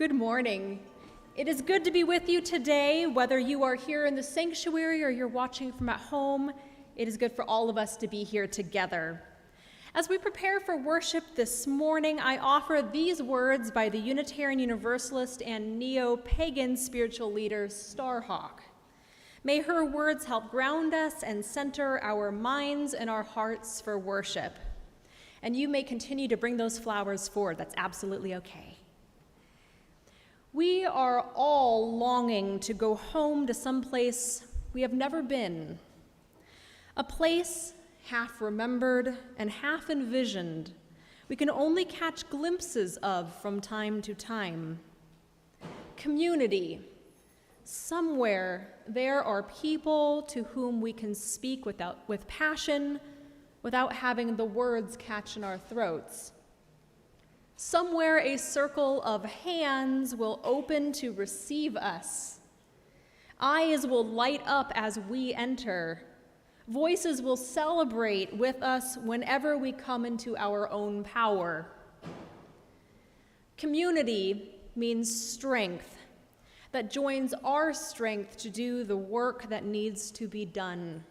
Good morning. It is good to be with you today, whether you are here in the sanctuary or you're watching from at home. It is good for all of us to be here together. As we prepare for worship this morning, I offer these words by the Unitarian Universalist and neo-pagan spiritual leader Starhawk. May her words help ground us and center our minds and our hearts for worship. And you may continue to bring those flowers forward. That's absolutely okay. We are all longing to go home to some place we have never been, a place half remembered and half envisioned we can only catch glimpses of from time to time. Community. Somewhere there are people to whom we can speak with passion without having the words catch in our throats. Somewhere a circle of hands will open to receive us. Eyes will light up as we enter. Voices will celebrate with us whenever we come into our own power. Community means strength that joins our strength to do the work that needs to be done.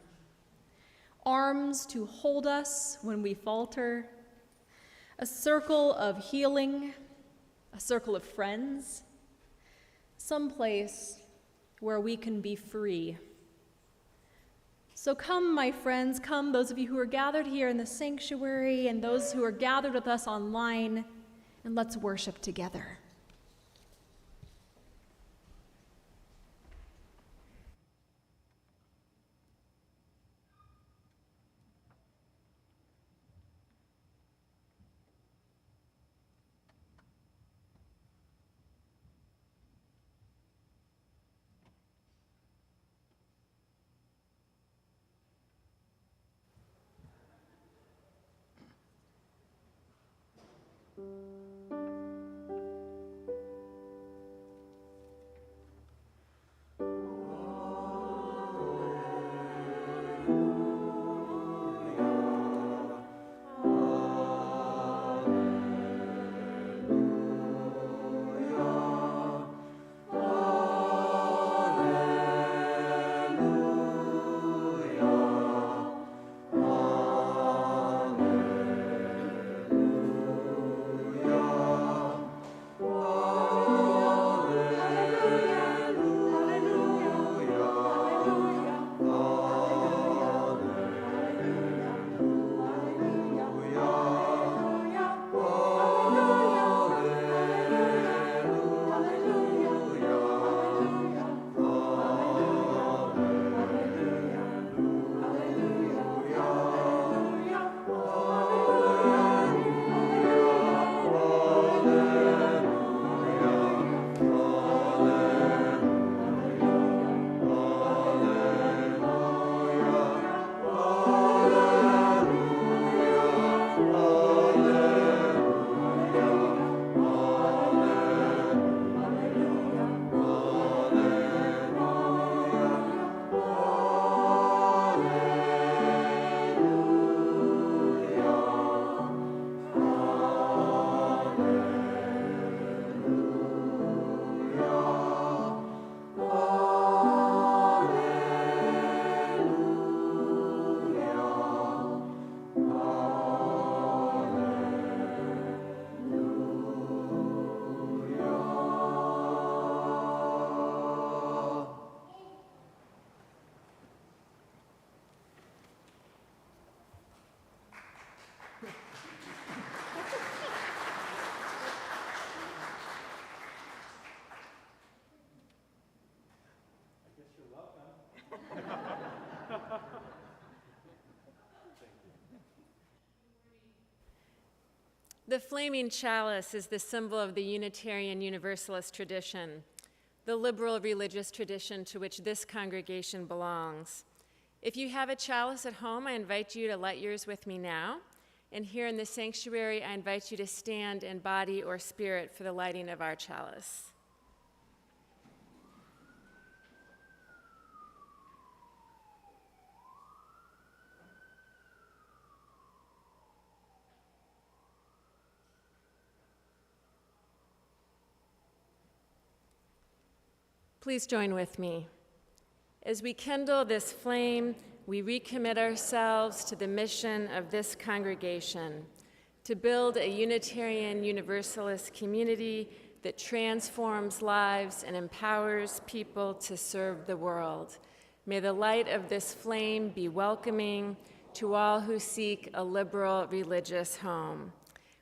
Arms to hold us when we falter. A circle of healing, a circle of friends, someplace where we can be free. So come, my friends, come, those of you who are gathered here in the sanctuary and those who are gathered with us online, and let's worship together. The Flaming Chalice is the symbol of the Unitarian Universalist tradition, the liberal religious tradition to which this congregation belongs. If you have a chalice at home, I invite you to light yours with me now. And here in the sanctuary, I invite you to stand in body or spirit for the lighting of our chalice. Please join with me. As we kindle this flame, we recommit ourselves to the mission of this congregation, to build a Unitarian Universalist community that transforms lives and empowers people to serve the world. May the light of this flame be welcoming to all who seek a liberal religious home.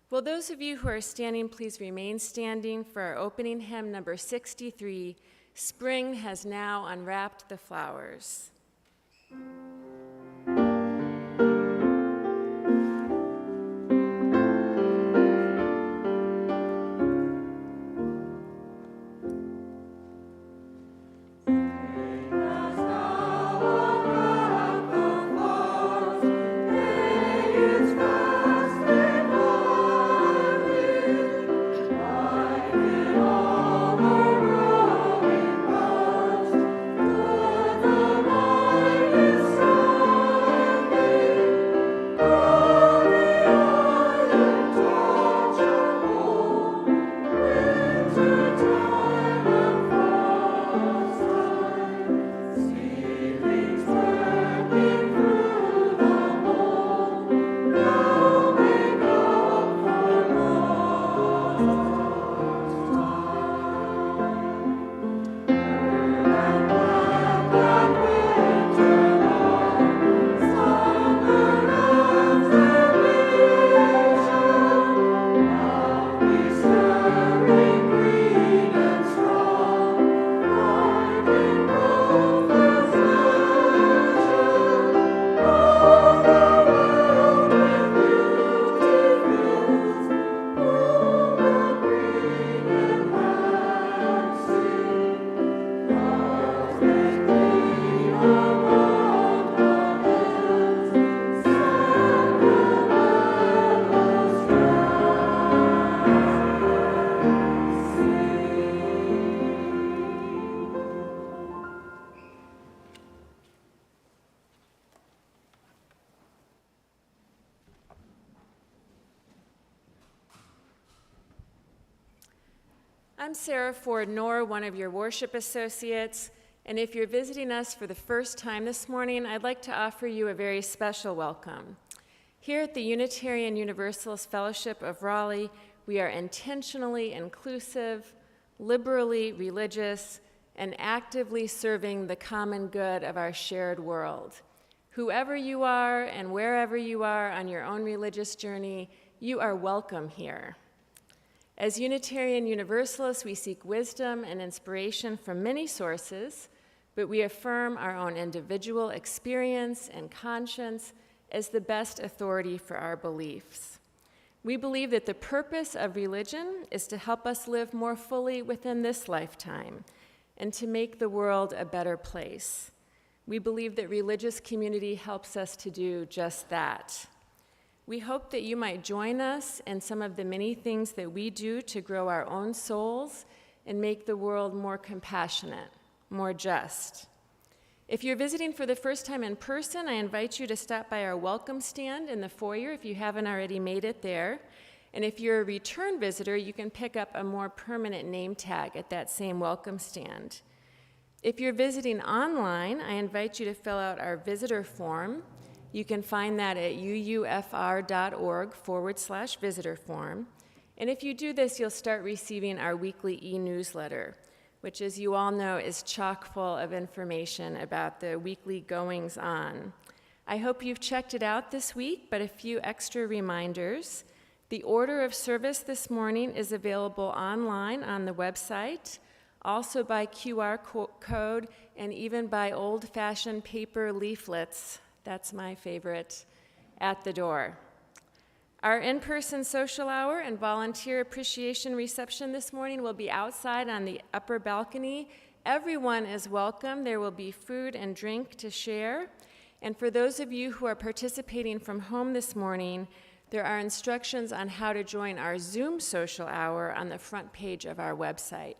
Will those of you who are standing please remain standing for our opening hymn number 63, Spring Has Now Unwrapped the Flowers. I'm Sarah Ford Knorr, one of your worship associates, and if you're visiting us for the first time this morning, I'd like to offer you a very special welcome. Here at the Unitarian Universalist Fellowship of Raleigh, we are intentionally inclusive, liberally religious, and actively serving the common good of our shared world. Whoever you are and wherever you are on your own religious journey, you are welcome here. As Unitarian Universalists, we seek wisdom and inspiration from many sources, but we affirm our own individual experience and conscience as the best authority for our beliefs. We believe that the purpose of religion is to help us live more fully within this lifetime and to make the world a better place. We believe that religious community helps us to do just that. We hope that you might join us in some of the many things that we do to grow our own souls and make the world more compassionate, more just. If you're visiting for the first time in person, I invite you to stop by our welcome stand in the foyer if you haven't already made it there. And if you're a return visitor, you can pick up a more permanent name tag at that same welcome stand. If you're visiting online, I invite you to fill out our visitor form. You can find that at uufr.org/visitor form. And if you do this, you'll start receiving our weekly e-newsletter, which, as you all know, is chock full of information about the weekly goings-on. I hope you've checked it out this week, but a few extra reminders. The order of service this morning is available online on the website, also by QR code, and even by old-fashioned paper leaflets. That's my favorite, at the door. Our in-person social hour and volunteer appreciation reception this morning will be outside on the upper balcony. Everyone is welcome. There will be food and drink to share. And for those of you who are participating from home this morning, there are instructions on how to join our Zoom social hour on the front page of our website.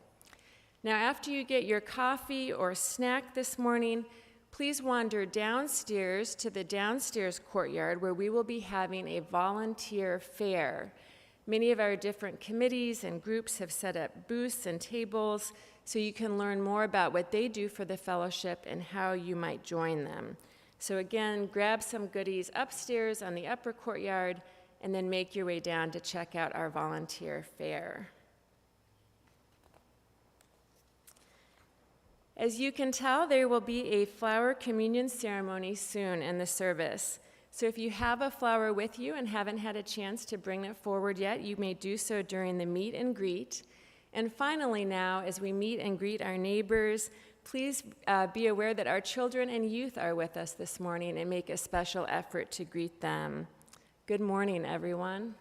Now, after you get your coffee or snack this morning, please wander downstairs to the downstairs courtyard where we will be having a volunteer fair. Many of our different committees and groups have set up booths and tables so you can learn more about what they do for the fellowship and how you might join them. So again, grab some goodies upstairs on the upper courtyard, and then make your way down to check out our volunteer fair. As you can tell, there will be a flower communion ceremony soon in the service. So if you have a flower with you and haven't had a chance to bring it forward yet, you may do so during the meet and greet. And finally now, as we meet and greet our neighbors, please be aware that our children and youth are with us this morning and make a special effort to greet them. Good morning, everyone.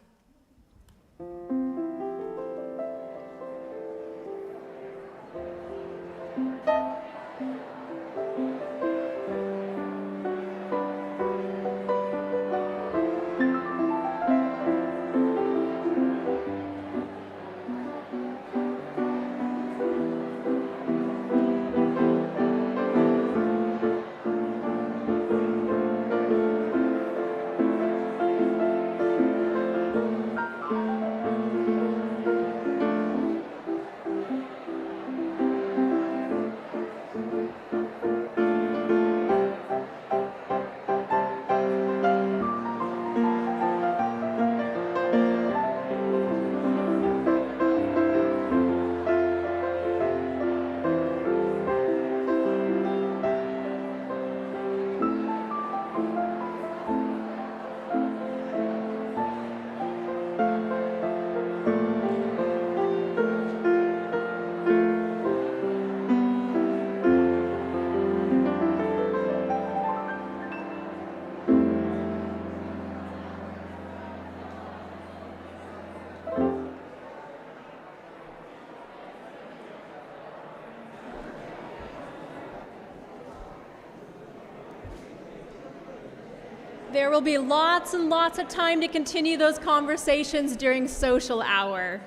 There will be lots and lots of time to continue those conversations during social hour.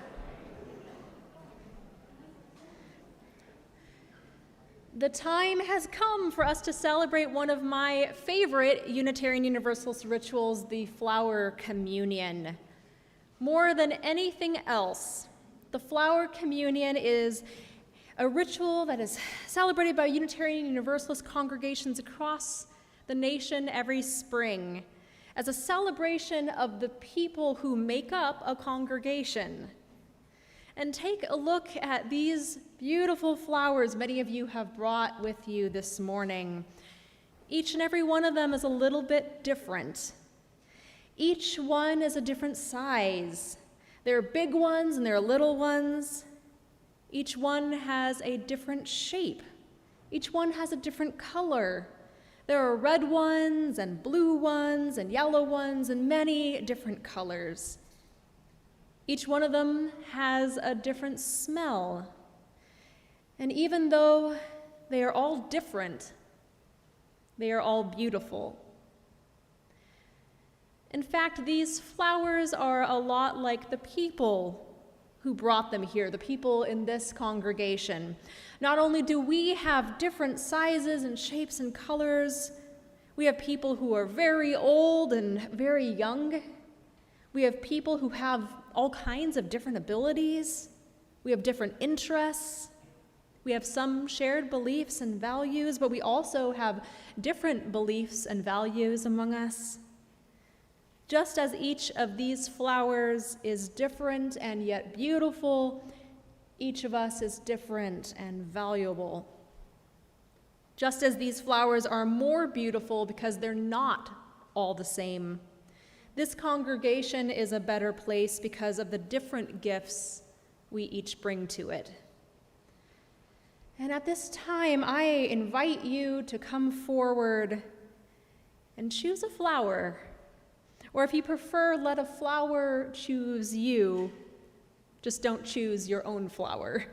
The time has come for us to celebrate one of my favorite Unitarian Universalist rituals, the flower communion. More than anything else, the flower communion is a ritual that is celebrated by Unitarian Universalist congregations across the nation every spring as a celebration of the people who make up a congregation. And take a look at these beautiful flowers many of you have brought with you this morning. Each and every one of them is a little bit different. Each one is a different size. There are big ones and there are little ones. Each one has a different shape. Each one has a different color. There are red ones and blue ones and yellow ones and many different colors. Each one of them has a different smell. And even though they are all different, they are all beautiful. In fact, these flowers are a lot like the people who brought them here, the people in this congregation. Not only do we have different sizes and shapes and colors, we have people who are very old and very young. We have people who have all kinds of different abilities. We have different interests. We have some shared beliefs and values, but we also have different beliefs and values among us. Just as each of these flowers is different and yet beautiful, each of us is different and valuable. Just as these flowers are more beautiful because they're not all the same, this congregation is a better place because of the different gifts we each bring to it. And at this time, I invite you to come forward and choose a flower. Or if you prefer, let a flower choose you. Just don't choose your own flower.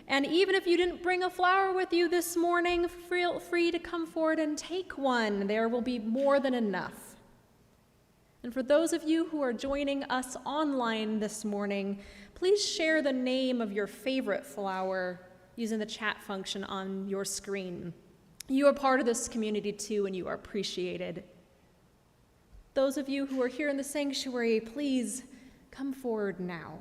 And even if you didn't bring a flower with you this morning, feel free to come forward and take one. There will be more than enough. And for those of you who are joining us online this morning, please share the name of your favorite flower using the chat function on your screen. You are part of this community too, and you are appreciated. Those of you who are here in the sanctuary, please come forward now.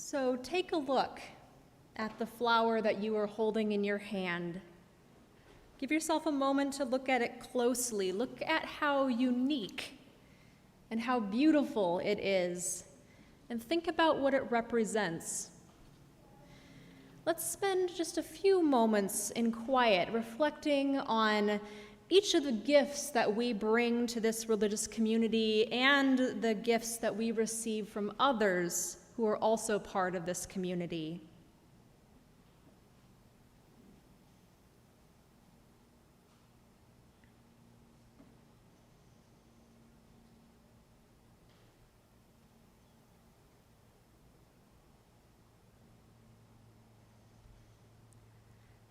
So take a look at the flower that you are holding in your hand. Give yourself a moment to look at it closely. Look at how unique and how beautiful it is, and think about what it represents. Let's spend just a few moments in quiet reflecting on each of the gifts that we bring to this religious community and the gifts that we receive from others who are also part of this community.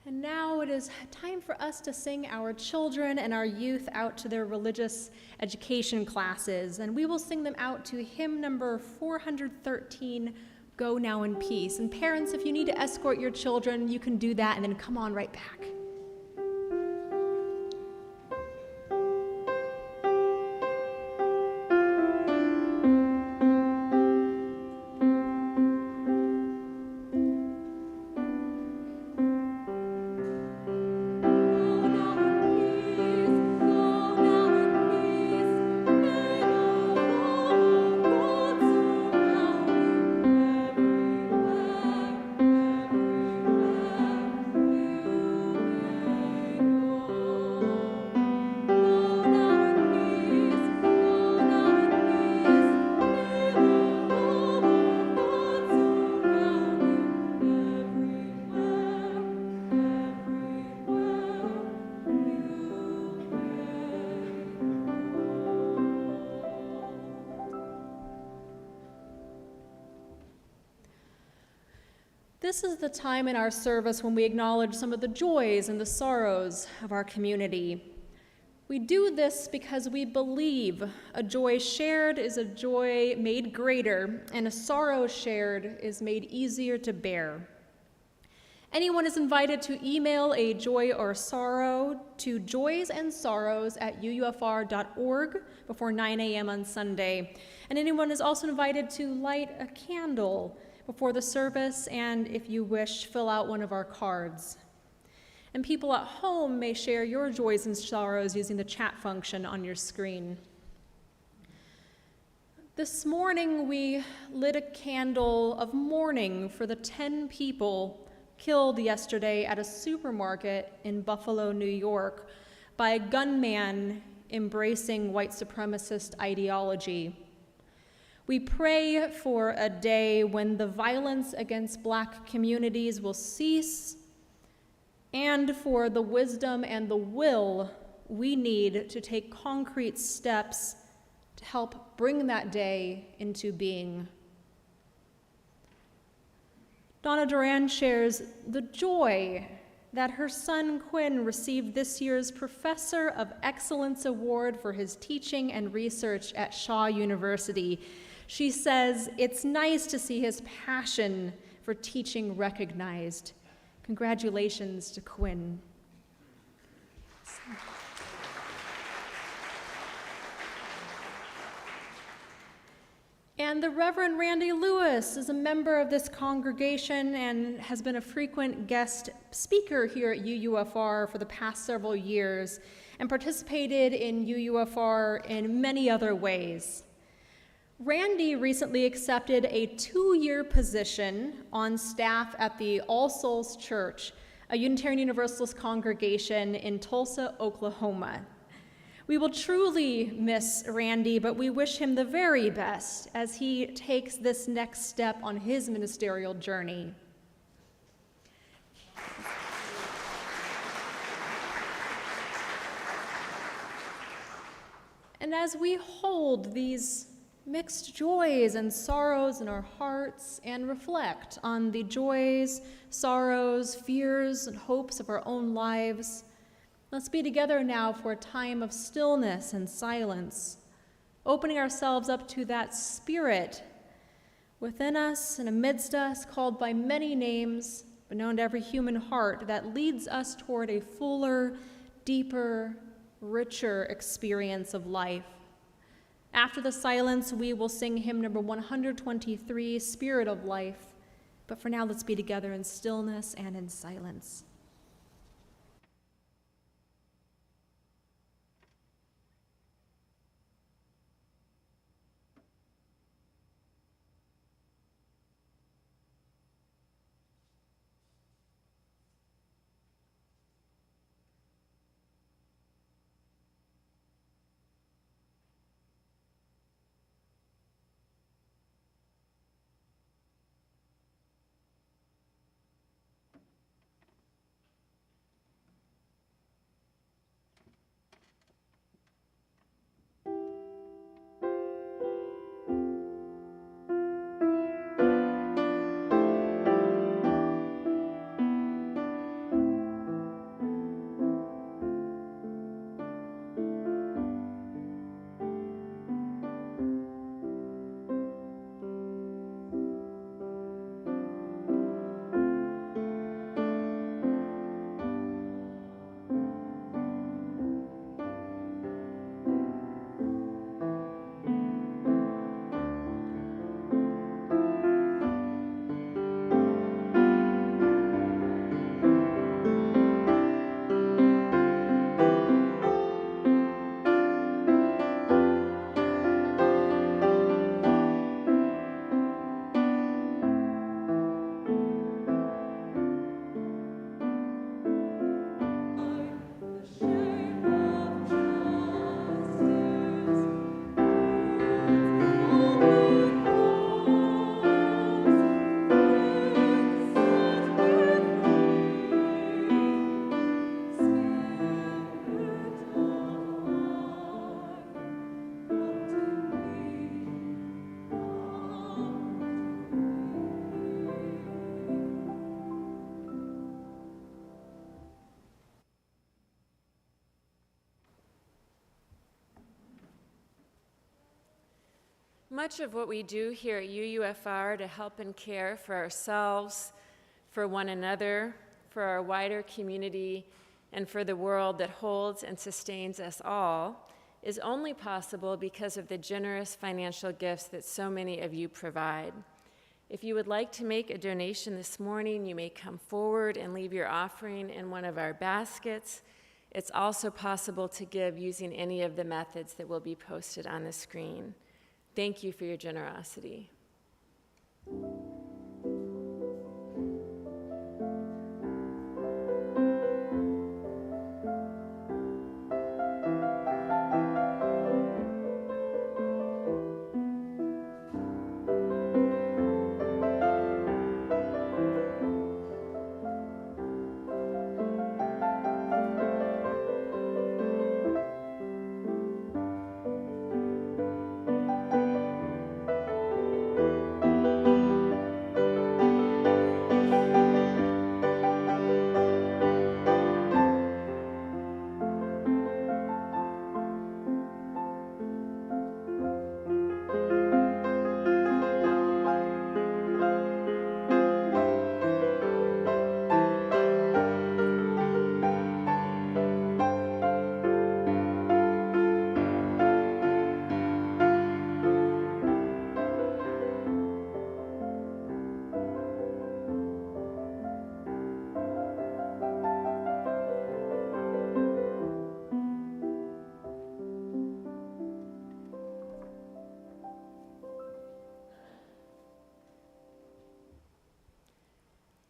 And now it is time for us to sing our children and our youth out to their religious education classes. And we will sing them out to hymn number 413, Go Now in Peace. And parents, if you need to escort your children, you can do that and then come on right back. This is the time in our service when we acknowledge some of the joys and the sorrows of our community. We do this because we believe a joy shared is a joy made greater, and a sorrow shared is made easier to bear. Anyone is invited to email a joy or sorrow to joysandsorrows@uufr.org before 9 a.m. on Sunday. And anyone is also invited to light a candle before the service, and if you wish, fill out one of our cards. And people at home may share your joys and sorrows using the chat function on your screen. This morning, we lit a candle of mourning for the 10 people killed yesterday at a supermarket in Buffalo, New York, by a gunman embracing white supremacist ideology. We pray for a day when the violence against Black communities will cease, and for the wisdom and the will we need to take concrete steps to help bring that day into being. Donna Duran shares the joy that her son Quinn received this year's Professor of Excellence Award for his teaching and research at Shaw University. She says, "It's nice to see his passion for teaching recognized." Congratulations to Quinn. And the Reverend Randy Lewis is a member of this congregation and has been a frequent guest speaker here at UUFR for the past several years and participated in UUFR in many other ways. Randy recently accepted a 2-year position on staff at the All Souls Church, a Unitarian Universalist congregation in Tulsa, Oklahoma. We will truly miss Randy, but we wish him the very best as he takes this next step on his ministerial journey. And as we hold these mixed joys and sorrows in our hearts and reflect on the joys, sorrows, fears, and hopes of our own lives, let's be together now for a time of stillness and silence, opening ourselves up to that spirit within us and amidst us, called by many names, but known to every human heart, that leads us toward a fuller, deeper, richer experience of life. After the silence, we will sing hymn number 123, Spirit of Life, But for now, let's be together in stillness and in silence. Much of what we do here at UUFR to help and care for ourselves, for one another, for our wider community, and for the world that holds and sustains us all is only possible because of the generous financial gifts that so many of you provide. If you would like to make a donation this morning, you may come forward and leave your offering in one of our baskets. It's also possible to give using any of the methods that will be posted on the screen. Thank you for your generosity.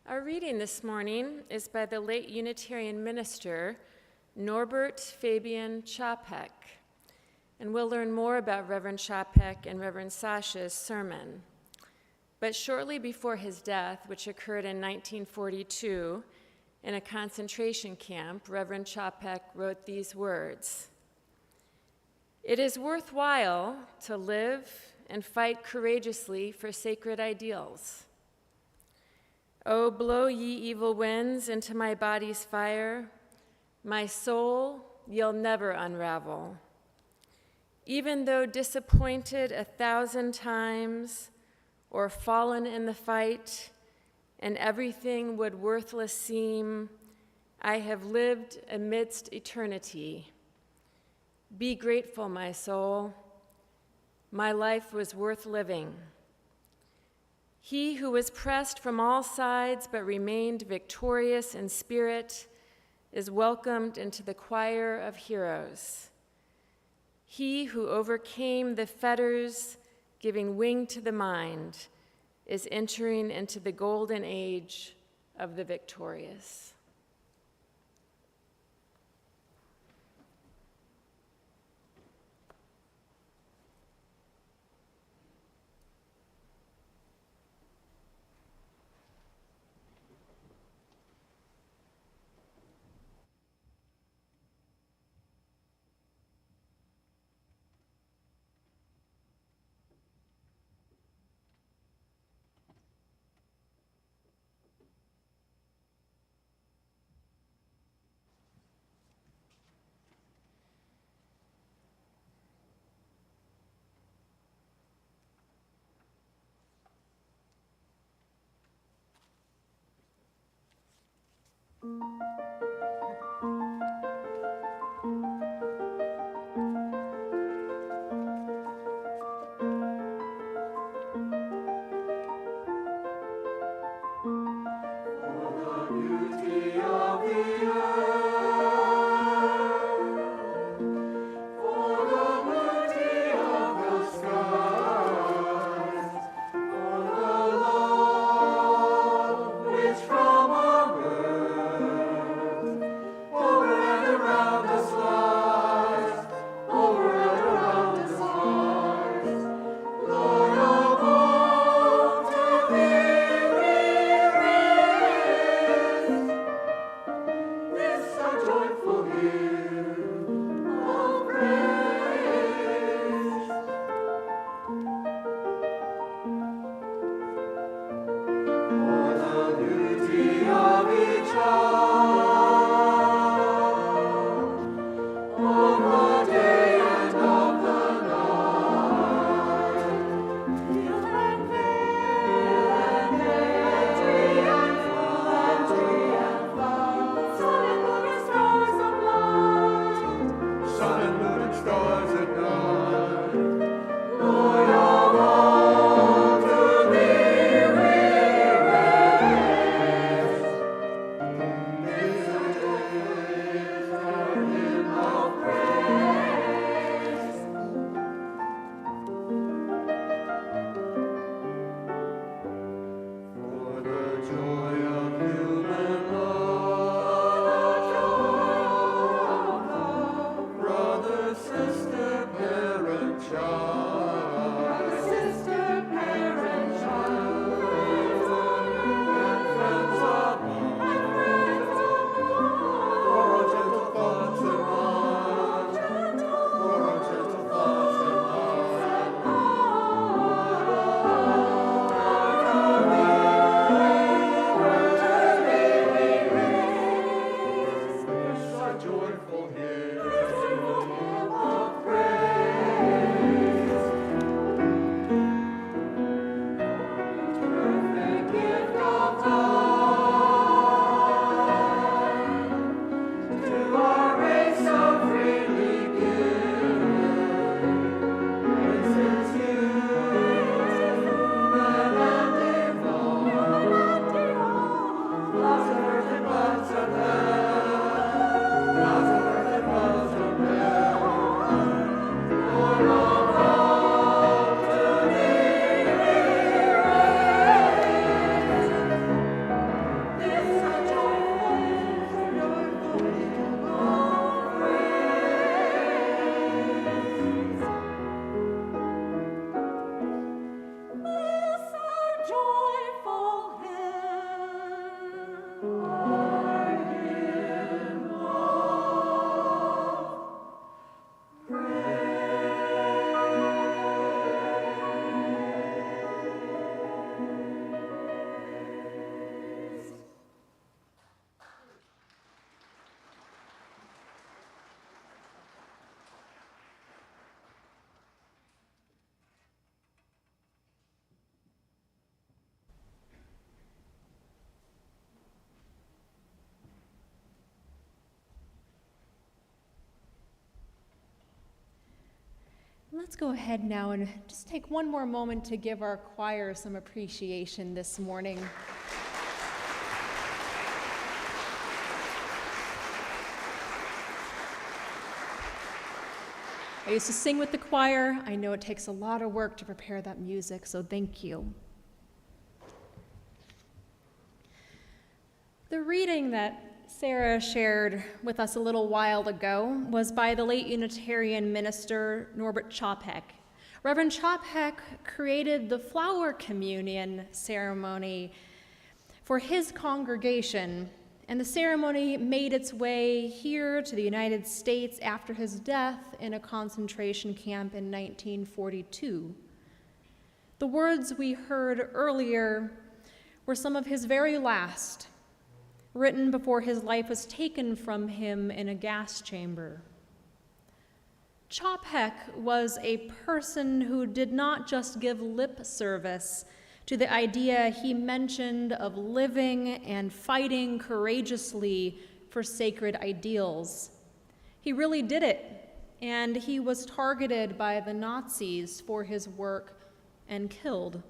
Our reading this morning is by the late Unitarian minister, Norbert Fabian Chapek, and we'll learn more about Reverend Chapek and Reverend Sasha's sermon. But shortly before his death, which occurred in 1942 in a concentration camp, Reverend Chapek wrote these words: "It is worthwhile to live and fight courageously for sacred ideals. Oh, blow ye evil winds into my body's fire, my soul ye'll never unravel. Even though disappointed 1,000 times, or fallen in the fight, and everything would worthless seem, I have lived amidst eternity. Be grateful, my soul. My life was worth living. He who was pressed from all sides but remained victorious in spirit is welcomed into the choir of heroes. He who overcame the fetters, giving wing to the mind, is entering into the golden age of the victorious. Let's go ahead now and just take one more moment to give our choir some appreciation this morning. I used to sing with the choir. I know it takes a lot of work to prepare that music, so thank you. The reading that Sarah shared with us a little while ago was by the late Unitarian minister Norbert Chapek. Reverend Chapek created the flower communion ceremony for his congregation, and the ceremony made its way here to the United States after his death in a concentration camp in 1942. The words we heard earlier were some of his very last, written before his life was taken from him in a gas chamber. Chapek was a person who did not just give lip service to the idea he mentioned of living and fighting courageously for sacred ideals. He really did it, and he was targeted by the Nazis for his work and killed.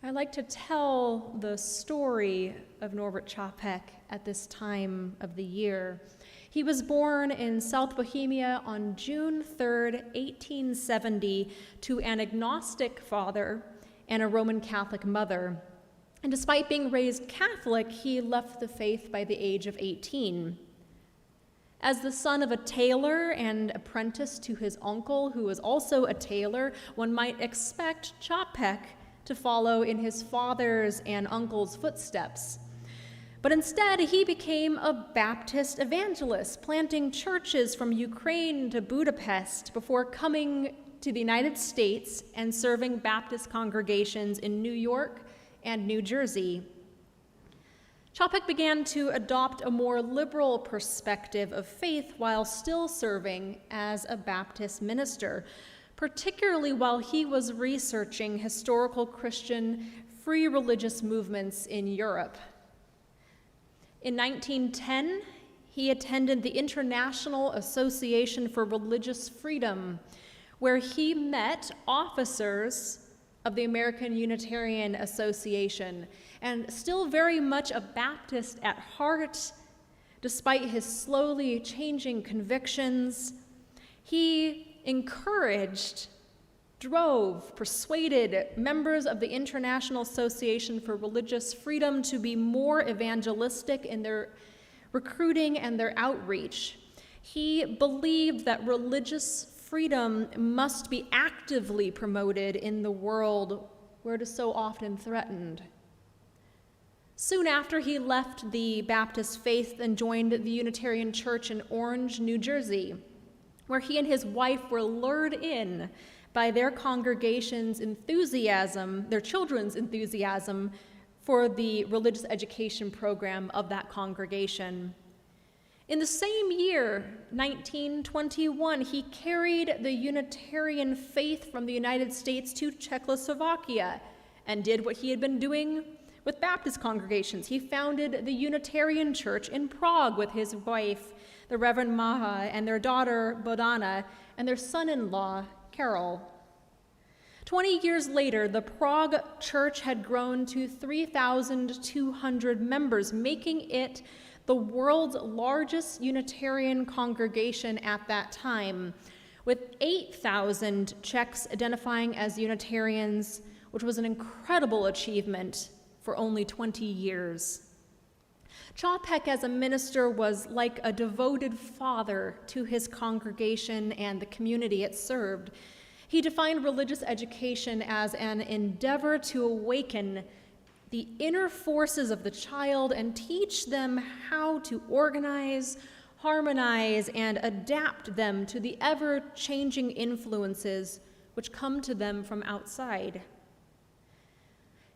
I like to tell the story of Norbert Chapek at this time of the year. He was born in South Bohemia on June 3rd, 1870, to an agnostic father and a Roman Catholic mother. And despite being raised Catholic, he left the faith by the age of 18. As the son of a tailor and apprentice to his uncle, who was also a tailor, one might expect Chapek to follow in his father's and uncle's footsteps. But instead, he became a Baptist evangelist, planting churches from Ukraine to Budapest before coming to the United States and serving Baptist congregations in New York and New Jersey. Chapek began to adopt a more liberal perspective of faith while still serving as a Baptist minister, particularly while he was researching historical Christian free religious movements in Europe. In 1910, he attended the International Association for Religious Freedom, where he met officers of the American Unitarian Association, and still very much a Baptist at heart, despite his slowly changing convictions, he encouraged, drove, persuaded members of the International Association for Religious Freedom to be more evangelistic in their recruiting and their outreach. He believed that religious freedom must be actively promoted in the world where it is so often threatened. Soon after, he left the Baptist faith and joined the Unitarian Church in Orange, New Jersey, where he and his wife were lured in by their congregation's enthusiasm, their children's enthusiasm for the religious education program of that congregation. In the same year, 1921, he carried the Unitarian faith from the United States to Czechoslovakia and did what he had been doing with Baptist congregations. He founded the Unitarian Church in Prague with his wife, the Reverend Maha, and their daughter, Bodana, and their son-in-law, Karol. 20 years later, the Prague church had grown to 3,200 members, making it the world's largest Unitarian congregation at that time, with 8,000 Czechs identifying as Unitarians, which was an incredible achievement for only 20 years. Chapek as a minister was like a devoted father to his congregation and the community it served. He defined religious education as an endeavor to awaken the inner forces of the child and teach them how to organize, harmonize, and adapt them to the ever-changing influences which come to them from outside.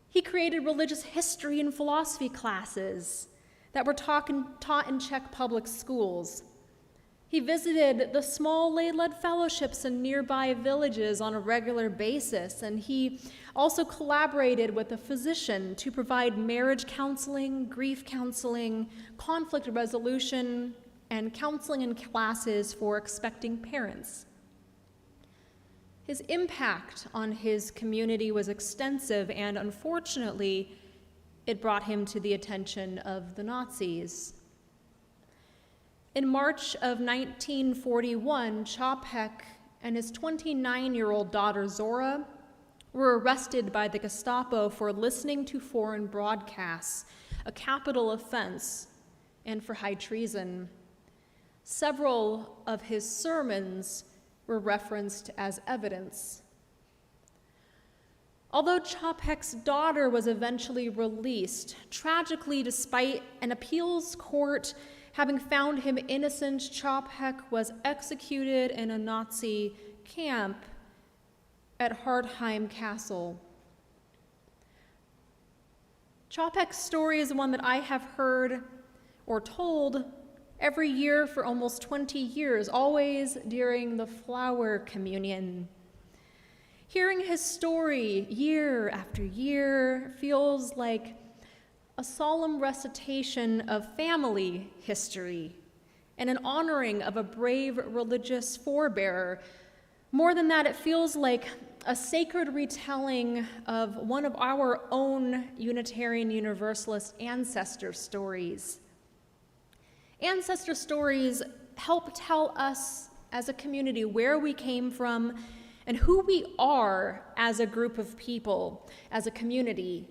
He created religious history and philosophy classes that were taught in Czech public schools. He visited the small lay-led fellowships in nearby villages on a regular basis, and he also collaborated with a physician to provide marriage counseling, grief counseling, conflict resolution, and counseling and classes for expecting parents. His impact on his community was extensive, and unfortunately, it brought him to the attention of the Nazis. In March of 1941, Chapek and his 29-year-old daughter Zora were arrested by the Gestapo for listening to foreign broadcasts, a capital offense, and for high treason. Several of his sermons were referenced as evidence. Although Chapek's daughter was eventually released, tragically, despite an appeals court having found him innocent, Chapek was executed in a Nazi camp at Hartheim Castle. Chapek's story is one that I have heard or told every year for almost 20 years, always during the flower communion. Hearing his story year after year feels like a solemn recitation of family history and an honoring of a brave religious forebearer. More than that, it feels like a sacred retelling of one of our own Unitarian Universalist ancestor stories. Ancestor stories help tell us as a community where we came from and who we are as a group of people, as a community.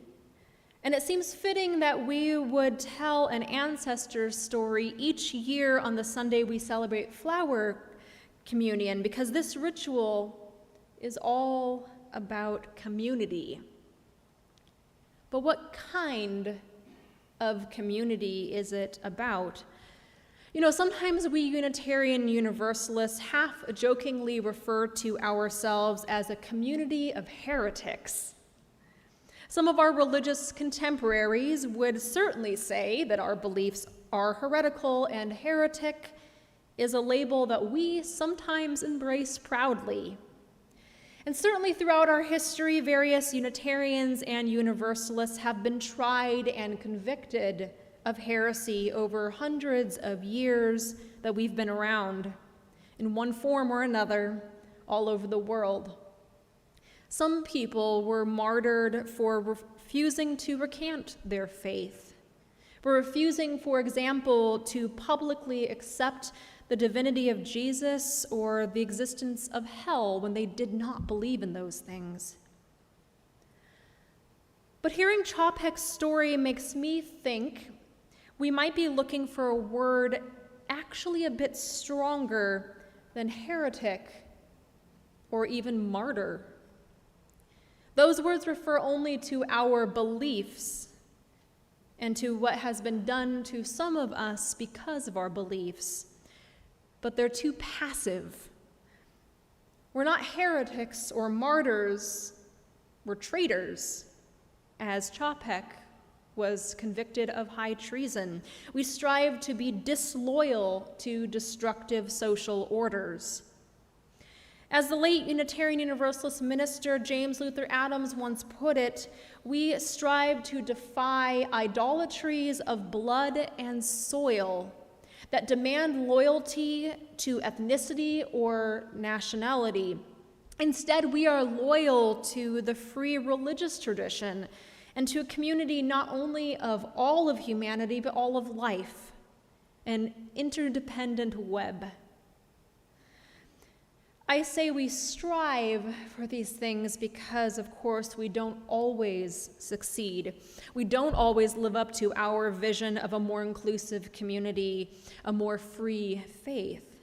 And it seems fitting that we would tell an ancestor story each year on the Sunday we celebrate flower communion, because this ritual is all about community. But what kind of community is it about? You know, sometimes we Unitarian Universalists half-jokingly refer to ourselves as a community of heretics. Some of our religious contemporaries would certainly say that our beliefs are heretical, and heretic is a label that we sometimes embrace proudly. And certainly throughout our history, various Unitarians and Universalists have been tried and convicted of heresy over hundreds of years that we've been around, in one form or another, all over the world. Some people were martyred for refusing to recant their faith, for refusing, for example, to publicly accept the divinity of Jesus or the existence of hell when they did not believe in those things. But hearing Chapek's story makes me think we might be looking for a word actually a bit stronger than heretic or even martyr. Those words refer only to our beliefs and to what has been done to some of us because of our beliefs, but they're too passive. We're not heretics or martyrs, we're traitors, as Chapek was convicted of high treason. We strive to be disloyal to destructive social orders. As the late Unitarian Universalist minister James Luther Adams once put it, we strive to defy idolatries of blood and soil that demand loyalty to ethnicity or nationality. Instead, we are loyal to the free religious tradition and to a community not only of all of humanity, but all of life, an interdependent web. I say we strive for these things because, of course, we don't always succeed. We don't always live up to our vision of a more inclusive community, a more free faith.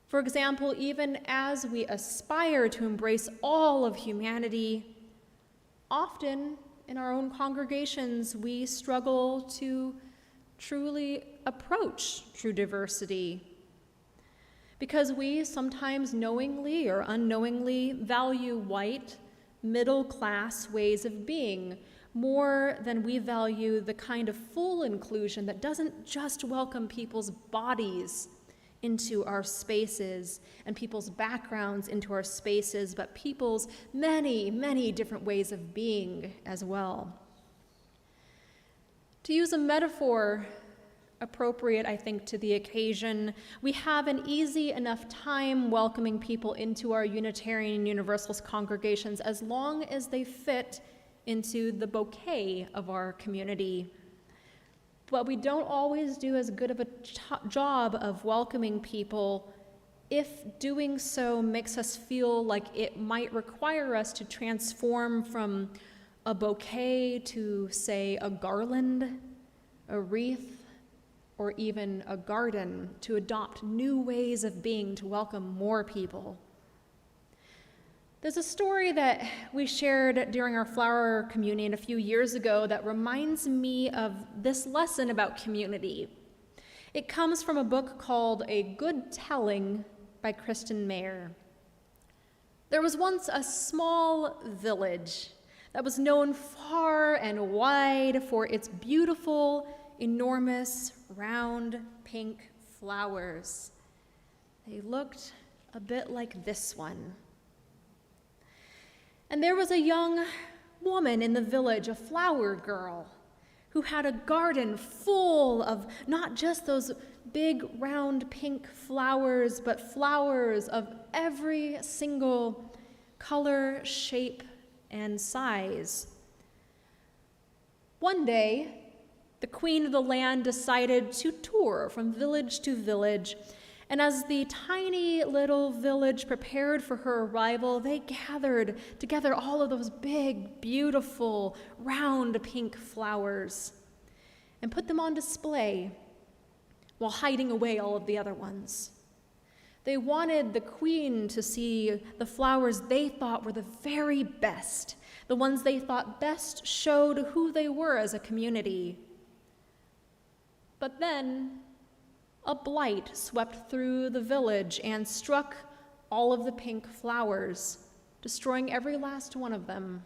For example, even as we aspire to embrace all of humanity, often in our own congregations, we struggle to truly approach true diversity, because we sometimes knowingly or unknowingly value white, middle-class ways of being more than we value the kind of full inclusion that doesn't just welcome people's bodies into our spaces and people's backgrounds into our spaces, but people's many, many different ways of being as well. To use a metaphor appropriate, I think, to the occasion. We have an easy enough time welcoming people into our Unitarian Universalist congregations as long as they fit into the bouquet of our community. But we don't always do as good of a job of welcoming people if doing so makes us feel like it might require us to transform from a bouquet to, say, a garland, a wreath, or even a garden, to adopt new ways of being to welcome more people. There's a story that we shared during our flower communion a few years ago that reminds me of this lesson about community. It comes from a book called A Good Telling by Kristen Mayer. There was once a small village that was known far and wide for its beautiful, enormous, round, pink flowers. They looked a bit like this one. And there was a young woman in the village, a flower girl, who had a garden full of not just those big, round, pink flowers, but flowers of every single color, shape, and size. One day, the queen of the land decided to tour from village to village, and as the tiny little village prepared for her arrival, they gathered together all of those big, beautiful, round pink flowers and put them on display while hiding away all of the other ones. They wanted the queen to see the flowers they thought were the very best, the ones they thought best showed who they were as a community. But then a blight swept through the village and struck all of the pink flowers, destroying every last one of them.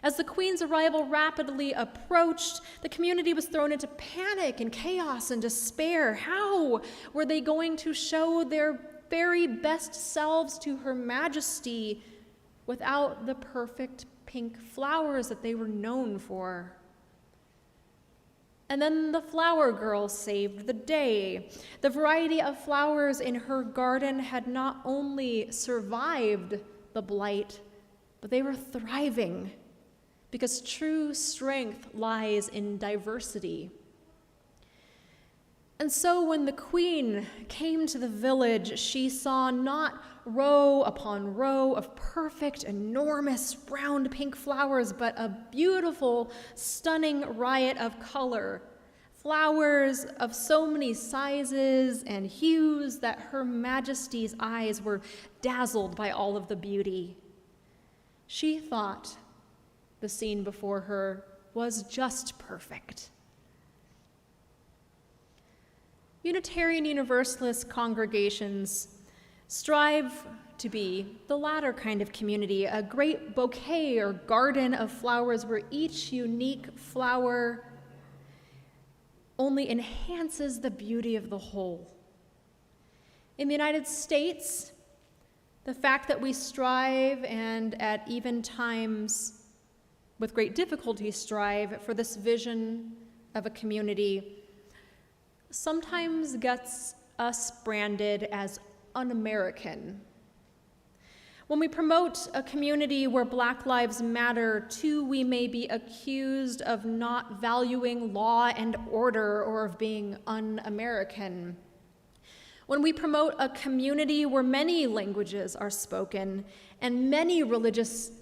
As the queen's arrival rapidly approached, the community was thrown into panic and chaos and despair. How were they going to show their very best selves to Her Majesty without the perfect pink flowers that they were known for? And then the flower girl saved the day. The variety of flowers in her garden had not only survived the blight, but they were thriving, because true strength lies in diversity. And so when the queen came to the village, she saw not row upon row of perfect, enormous, round pink flowers, but a beautiful, stunning riot of color. Flowers of so many sizes and hues that Her Majesty's eyes were dazzled by all of the beauty. She thought the scene before her was just perfect. Unitarian Universalist congregations strive to be the latter kind of community, a great bouquet or garden of flowers where each unique flower only enhances the beauty of the whole. In the United States, the fact that we strive and at even times with great difficulty strive for this vision of a community sometimes gets us branded as un-American. When we promote a community where Black Lives Matter, too, we may be accused of not valuing law and order or of being un-American. When we promote a community where many languages are spoken and many religious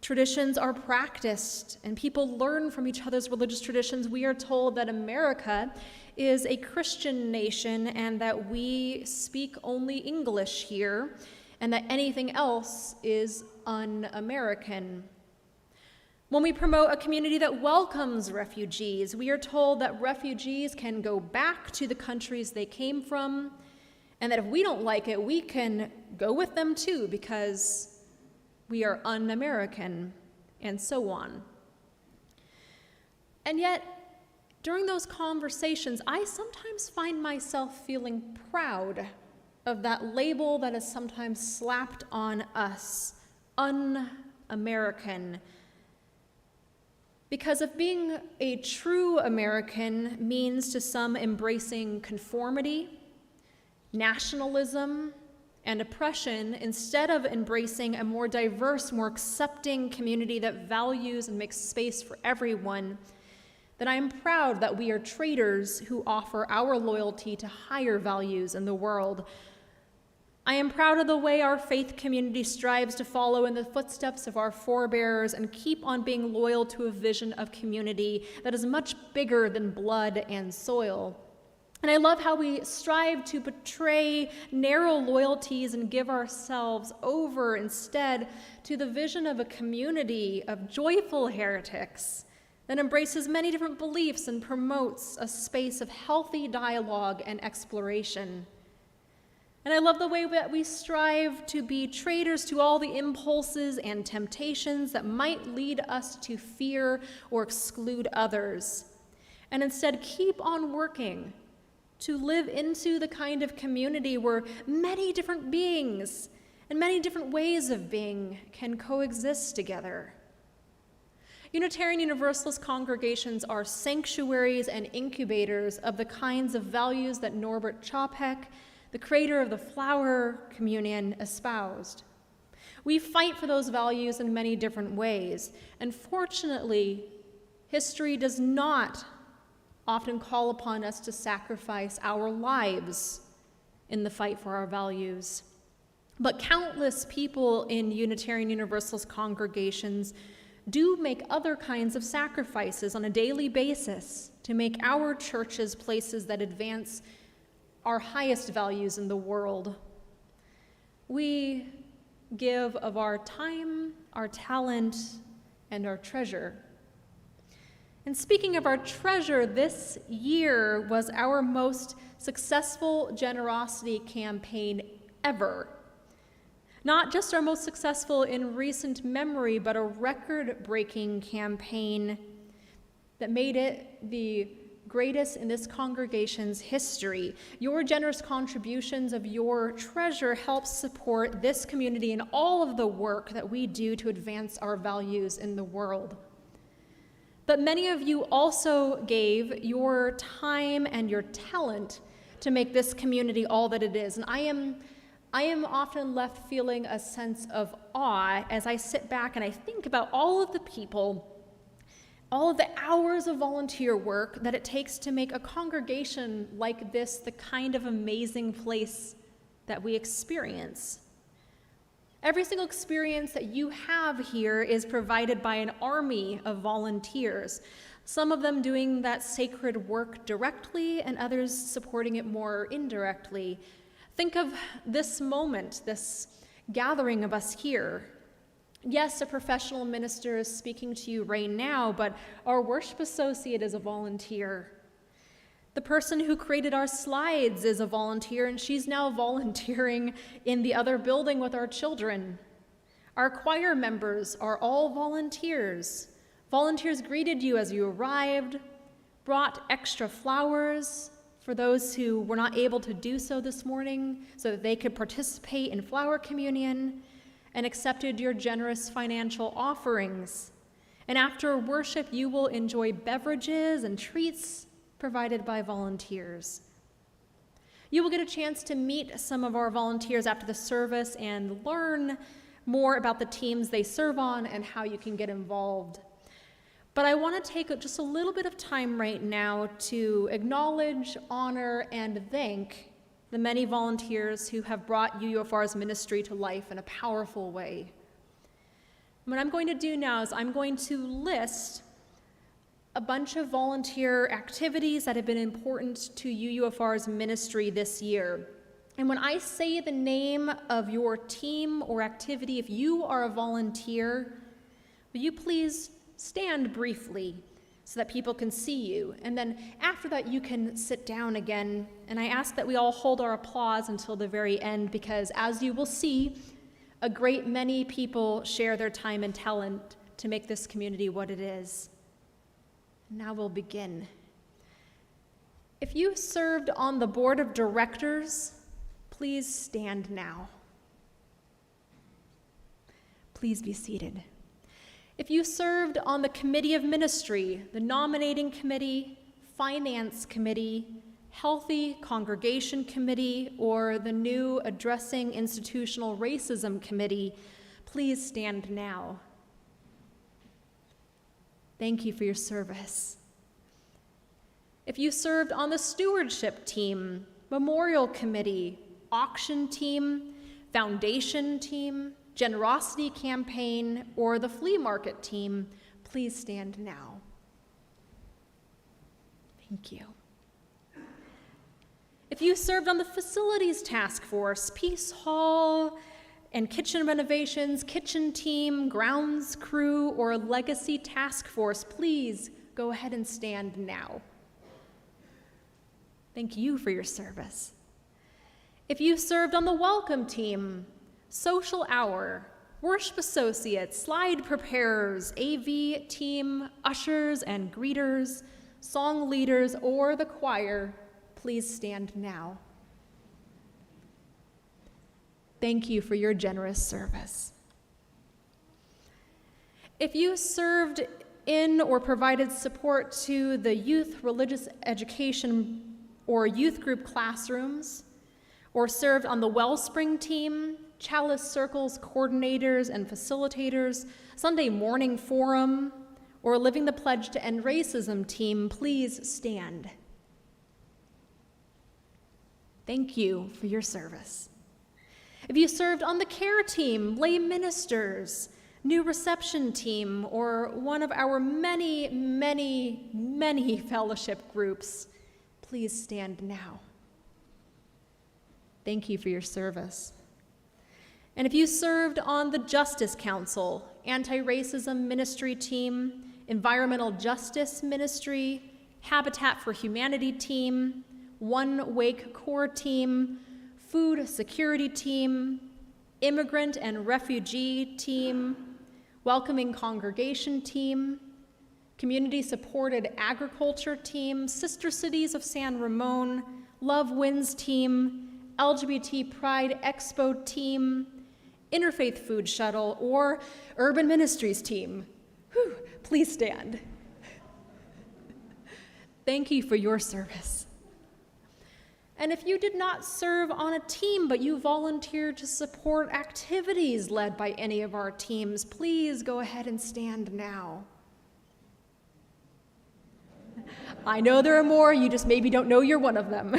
traditions are practiced and people learn from each other's religious traditions, we are told that America is a Christian nation and that we speak only English here and that anything else is un-American. When we promote a community that welcomes refugees, we are told that refugees can go back to the countries they came from, and that if we don't like it, we can go with them too because we are un-American, and so on. And yet, during those conversations, I sometimes find myself feeling proud of that label that is sometimes slapped on us, un-American. Because if being a true American means to some embracing conformity, nationalism, and oppression, instead of embracing a more diverse, more accepting community that values and makes space for everyone, then I am proud that we are traders who offer our loyalty to higher values in the world. I am proud of the way our faith community strives to follow in the footsteps of our forebears and keep on being loyal to a vision of community that is much bigger than blood and soil. And I love how we strive to betray narrow loyalties and give ourselves over instead to the vision of a community of joyful heretics that embraces many different beliefs and promotes a space of healthy dialogue and exploration. And I love the way that we strive to be traitors to all the impulses and temptations that might lead us to fear or exclude others, and instead keep on working to live into the kind of community where many different beings and many different ways of being can coexist together. Unitarian Universalist congregations are sanctuaries and incubators of the kinds of values that Norbert Chapek, the creator of the Flower Communion, espoused. We fight for those values in many different ways, and fortunately, history does not often call upon us to sacrifice our lives in the fight for our values. But countless people in Unitarian Universalist congregations do make other kinds of sacrifices on a daily basis to make our churches places that advance our highest values in the world. We give of our time, our talent, and our treasure. And speaking of our treasure, this year was our most successful generosity campaign ever. Not just our most successful in recent memory, but a record-breaking campaign that made it the greatest in this congregation's history. Your generous contributions of your treasure helps support this community and all of the work that we do to advance our values in the world. But many of you also gave your time and your talent to make this community all that it is. And I am often left feeling a sense of awe as I sit back and I think about all of the people, all of the hours of volunteer work that it takes to make a congregation like this the kind of amazing place that we experience. Every single experience that you have here is provided by an army of volunteers, some of them doing that sacred work directly and others supporting it more indirectly. Think of this moment, this gathering of us here. Yes, a professional minister is speaking to you right now, but our worship associate is a volunteer. The person who created our slides is a volunteer, and she's now volunteering in the other building with our children. Our choir members are all volunteers. Volunteers greeted you as you arrived, brought extra flowers for those who were not able to do so this morning so that they could participate in flower communion, and accepted your generous financial offerings. And after worship, you will enjoy beverages and treats provided by volunteers. You will get a chance to meet some of our volunteers after the service and learn more about the teams they serve on and how you can get involved. But I want to take just a little bit of time right now to acknowledge, honor, and thank the many volunteers who have brought UUFR's ministry to life in a powerful way. What I'm going to do now is I'm going to list a bunch of volunteer activities that have been important to UUFR's ministry this year. And when I say the name of your team or activity, if you are a volunteer, will you please stand briefly so that people can see you? And then after that, you can sit down again. And I ask that we all hold our applause until the very end, because as you will see, a great many people share their time and talent to make this community what it is. Now we'll begin. If you served on the board of directors, please stand now. Please be seated. If you served on the Committee of Ministry, the Nominating Committee, Finance Committee, Healthy Congregation Committee, or the new Addressing Institutional Racism Committee, please stand now. Thank you for your service. If you served on the Stewardship Team, Memorial Committee, Auction Team, Foundation Team, Generosity Campaign, or the Flea Market Team, please stand now. Thank you. If you served on the Facilities Task Force, Peace Hall and Kitchen Renovations, Kitchen Team, Grounds Crew, or Legacy Task Force, please go ahead and stand now. Thank you for your service. If you served on the Welcome Team, Social Hour, Worship Associates, Slide Preparers, AV Team, Ushers and Greeters, Song Leaders, or the Choir, please stand now. Thank you for your generous service. If you served in or provided support to the youth religious education or youth group classrooms, or served on the Wellspring Team, Chalice Circles coordinators and facilitators, Sunday Morning Forum, or Living the Pledge to End Racism Team, please stand. Thank you for your service. If you served on the Care Team, Lay Ministers, New Reception Team, or one of our many, many, many fellowship groups, please stand now. Thank you for your service. And if you served on the Justice Council, Anti-Racism Ministry Team, Environmental Justice Ministry, Habitat for Humanity Team, One Wake Core Team, Food Security Team, Immigrant and Refugee Team, Welcoming Congregation Team, Community Supported Agriculture Team, Sister Cities of San Ramon, Love Wins Team, LGBT Pride Expo Team, Interfaith Food Shuttle, or Urban Ministries Team, please stand. Thank you for your service. And if you did not serve on a team, but you volunteered to support activities led by any of our teams, please go ahead and stand now. I know there are more, you just maybe don't know you're one of them.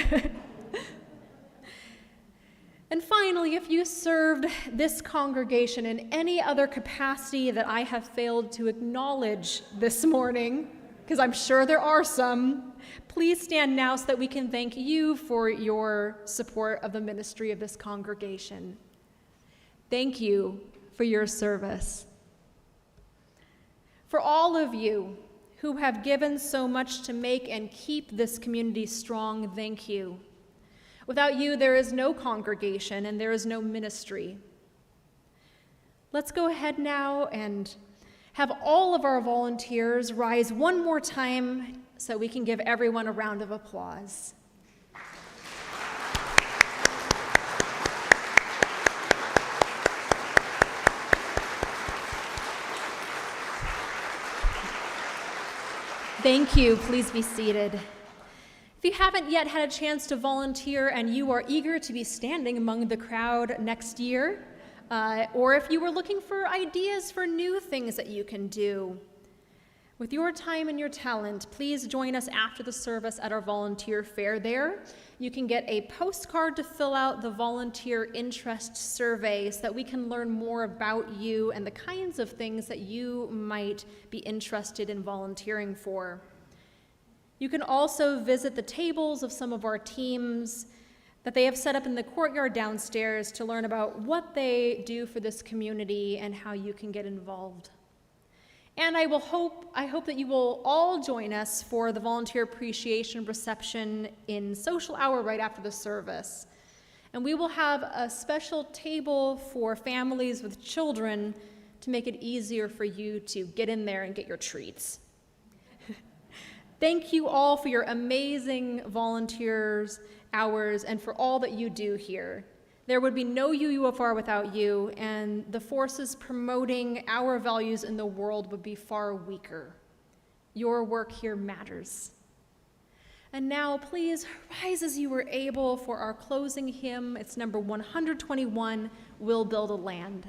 And finally, if you served this congregation in any other capacity that I have failed to acknowledge this morning, because I'm sure there are some, please stand now so that we can thank you for your support of the ministry of this congregation. Thank you for your service. For all of you who have given so much to make and keep this community strong, thank you. Without you, there is no congregation and there is no ministry. Let's go ahead now and have all of our volunteers rise one more time so we can give everyone a round of applause. Thank you. Please be seated. If you haven't yet had a chance to volunteer and you are eager to be standing among the crowd next year, or if you were looking for ideas for new things that you can do, with your time and your talent, please join us after the service at our volunteer fair there. You can get a postcard to fill out the volunteer interest survey so that we can learn more about you and the kinds of things that you might be interested in volunteering for. You can also visit the tables of some of our teams that they have set up in the courtyard downstairs to learn about what they do for this community and how you can get involved. And I hope that you will all join us for the volunteer appreciation reception in social hour right after the service. And we will have a special table for families with children to make it easier for you to get in there and get your treats. Thank you all for your amazing volunteers hours and for all that you do here. There would be no UUFR without you, and the forces promoting our values in the world would be far weaker. Your work here matters. And now, please rise as you were able for our closing hymn. It's number 121, We'll Build a Land.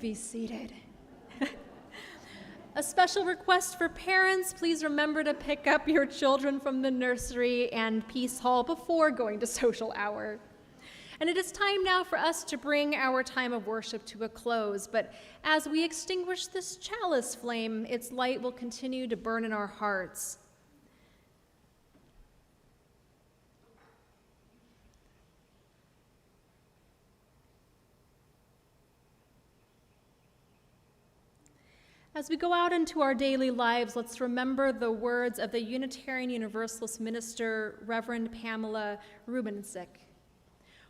Be seated. A special request for parents, please remember to pick up your children from the nursery and Peace Hall before going to social hour. And it is time now for us to bring our time of worship to a close, but as we extinguish this chalice flame, its light will continue to burn in our hearts. As we go out into our daily lives, let's remember the words of the Unitarian Universalist minister, Reverend Pamela Rubensick.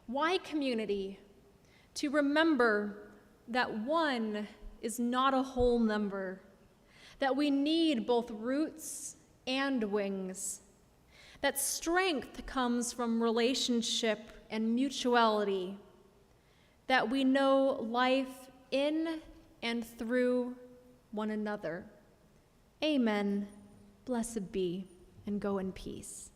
Why community? To remember that one is not a whole number, that we need both roots and wings, that strength comes from relationship and mutuality, that we know life in and through one another. Amen. Blessed be, and go in peace.